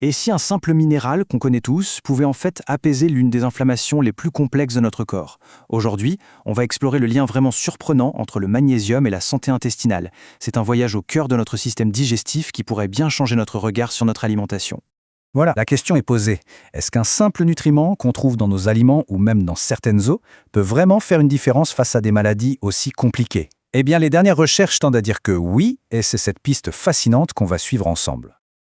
Et si un simple minéral qu'on connaît tous pouvait en fait apaiser l'une des inflammations les plus complexes de notre corps? Aujourd'hui, on va explorer le lien vraiment surprenant entre le magnésium et la santé intestinale. C'est un voyage au cœur de notre système digestif qui pourrait bien changer notre regard sur notre alimentation. Voilà, la question est posée. Est-ce qu'un simple nutriment qu'on trouve dans nos aliments ou même dans certaines eaux peut vraiment faire une différence face à des maladies aussi compliquées? Eh bien, les dernières recherches tendent à dire que oui, et c'est cette piste fascinante qu'on va suivre ensemble.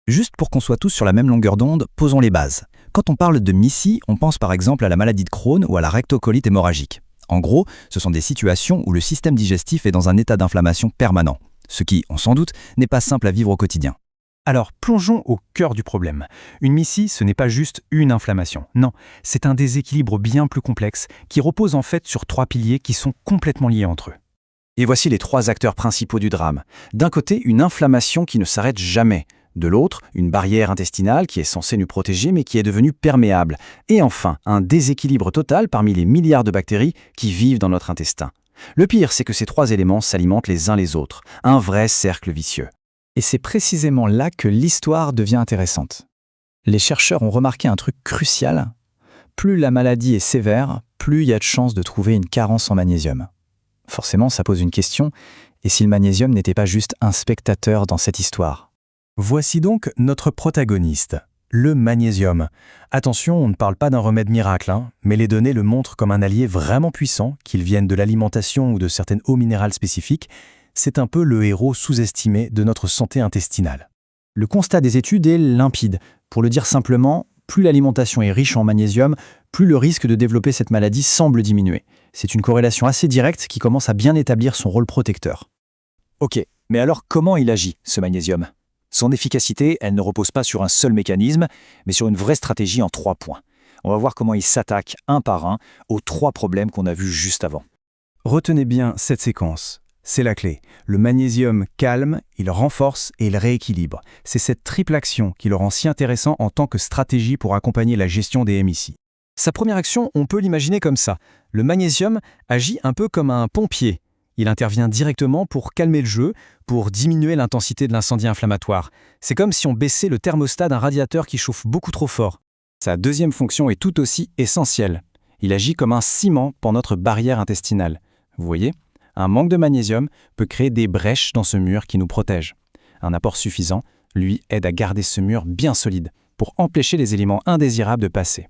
Juste pour qu'on soit tous sur la même longueur d'onde, posons les bases. Quand on parle de MIS-C, on pense par exemple à la maladie de Crohn ou à la rectocolite hémorragique. En gros, ce sont des situations où le système digestif est dans un état d'inflammation permanent, ce qui, on s'en doute, n'est pas simple à vivre au quotidien. Alors, plongeons au cœur du problème. Une MIS-C, ce n'est pas juste une inflammation. Non, c'est un déséquilibre bien plus complexe qui repose en fait sur 3 piliers qui sont complètement liés entre eux. Et voici les 3 acteurs principaux du drame. D'un côté, une inflammation qui ne s'arrête jamais. De l'autre, une barrière intestinale qui est censée nous protéger mais qui est devenue perméable. Et enfin, un déséquilibre total parmi les milliards de bactéries qui vivent dans notre intestin. Le pire, c'est que ces 3 éléments s'alimentent les uns les autres. Un vrai cercle vicieux. Et c'est précisément là que l'histoire devient intéressante. Les chercheurs ont remarqué un truc crucial. Plus la maladie est sévère, plus il y a de chances de trouver une carence en magnésium. Forcément, ça pose une question. Et si le magnésium n'était pas juste un spectateur dans cette histoire? Voici donc notre protagoniste, le magnésium. Attention, on ne parle pas d'un remède miracle, mais les données le montrent comme un allié vraiment puissant, qu'il vienne de l'alimentation ou de certaines eaux minérales spécifiques. C'est un peu le héros sous-estimé de notre santé intestinale. Le constat des études est limpide. Pour le dire simplement, plus l'alimentation est riche en magnésium, plus le risque de développer cette maladie semble diminuer. C'est une corrélation assez directe qui commence à bien établir son rôle protecteur. Ok, mais alors comment il agit, ce magnésium? Son efficacité, elle ne repose pas sur un seul mécanisme, mais sur une vraie stratégie en 3 points. On va voir comment il s'attaque un par un aux 3 problèmes qu'on a vus juste avant. Retenez bien cette séquence. C'est la clé. Le magnésium calme, il renforce et il rééquilibre. C'est cette triple action qui le rend si intéressant en tant que stratégie pour accompagner la gestion des MIS-C. Sa première action, on peut l'imaginer comme ça. Le magnésium agit un peu comme un pompier. Il intervient directement pour calmer le jeu, pour diminuer l'intensité de l'incendie inflammatoire. C'est comme si on baissait le thermostat d'un radiateur qui chauffe beaucoup trop fort. Sa deuxième fonction est tout aussi essentielle. Il agit comme un ciment pour notre barrière intestinale. Vous voyez ? Un manque de magnésium peut créer des brèches dans ce mur qui nous protège. Un apport suffisant, lui, aide à garder ce mur bien solide, pour empêcher les éléments indésirables de passer.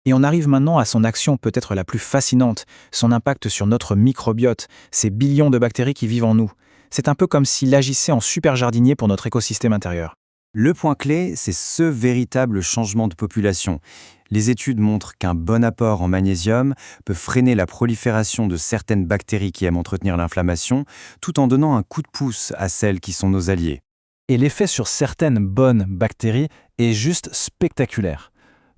Et on arrive maintenant à son action peut-être la plus fascinante, son impact sur notre microbiote, ces billions de bactéries qui vivent en nous. C'est un peu comme s'il agissait en super jardinier pour notre écosystème intérieur. Le point clé, c'est ce véritable changement de population. Les études montrent qu'un bon apport en magnésium peut freiner la prolifération de certaines bactéries qui aiment entretenir l'inflammation, tout en donnant un coup de pouce à celles qui sont nos alliés. Et l'effet sur certaines bonnes bactéries est juste spectaculaire.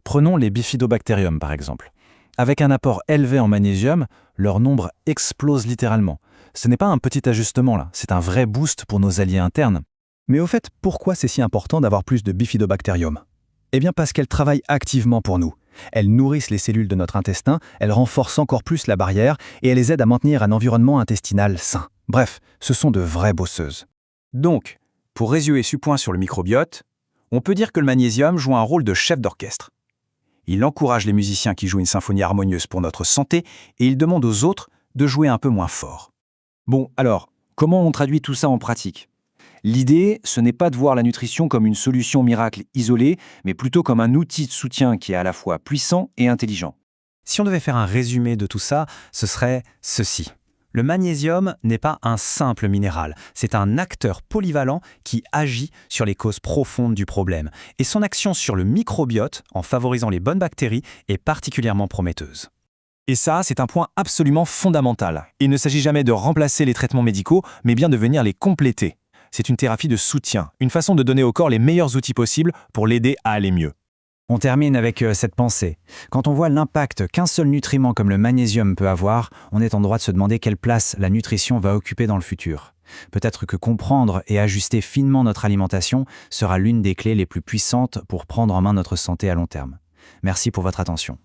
Prenons les bifidobactériums par exemple. Avec un apport élevé en magnésium, leur nombre explose littéralement. Ce n'est pas un petit ajustement là, c'est un vrai boost pour nos alliés internes. Mais au fait, pourquoi c'est si important d'avoir plus de bifidobactérium? Eh bien parce qu'elles travaillent activement pour nous. Elles nourrissent les cellules de notre intestin, elles renforcent encore plus la barrière et elles les aident à maintenir un environnement intestinal sain. Bref, ce sont de vraies bosseuses. Donc, pour résumer ce point sur le microbiote, on peut dire que le magnésium joue un rôle de chef d'orchestre. Il encourage les musiciens qui jouent une symphonie harmonieuse pour notre santé et il demande aux autres de jouer un peu moins fort. Bon, alors, comment on traduit tout ça en pratique? L'idée, ce n'est pas de voir la nutrition comme une solution miracle isolée, mais plutôt comme un outil de soutien qui est à la fois puissant et intelligent. Si on devait faire un résumé de tout ça, ce serait ceci. Le magnésium n'est pas un simple minéral, c'est un acteur polyvalent qui agit sur les causes profondes du problème. Et son action sur le microbiote, en favorisant les bonnes bactéries, est particulièrement prometteuse. Et ça, c'est un point absolument fondamental. Il ne s'agit jamais de remplacer les traitements médicaux, mais bien de venir les compléter. C'est une thérapie de soutien, une façon de donner au corps les meilleurs outils possibles pour l'aider à aller mieux. On termine avec cette pensée. Quand on voit l'impact qu'un seul nutriment comme le magnésium peut avoir, on est en droit de se demander quelle place la nutrition va occuper dans le futur. Peut-être que comprendre et ajuster finement notre alimentation sera l'une des clés les plus puissantes pour prendre en main notre santé à long terme. Merci pour votre attention.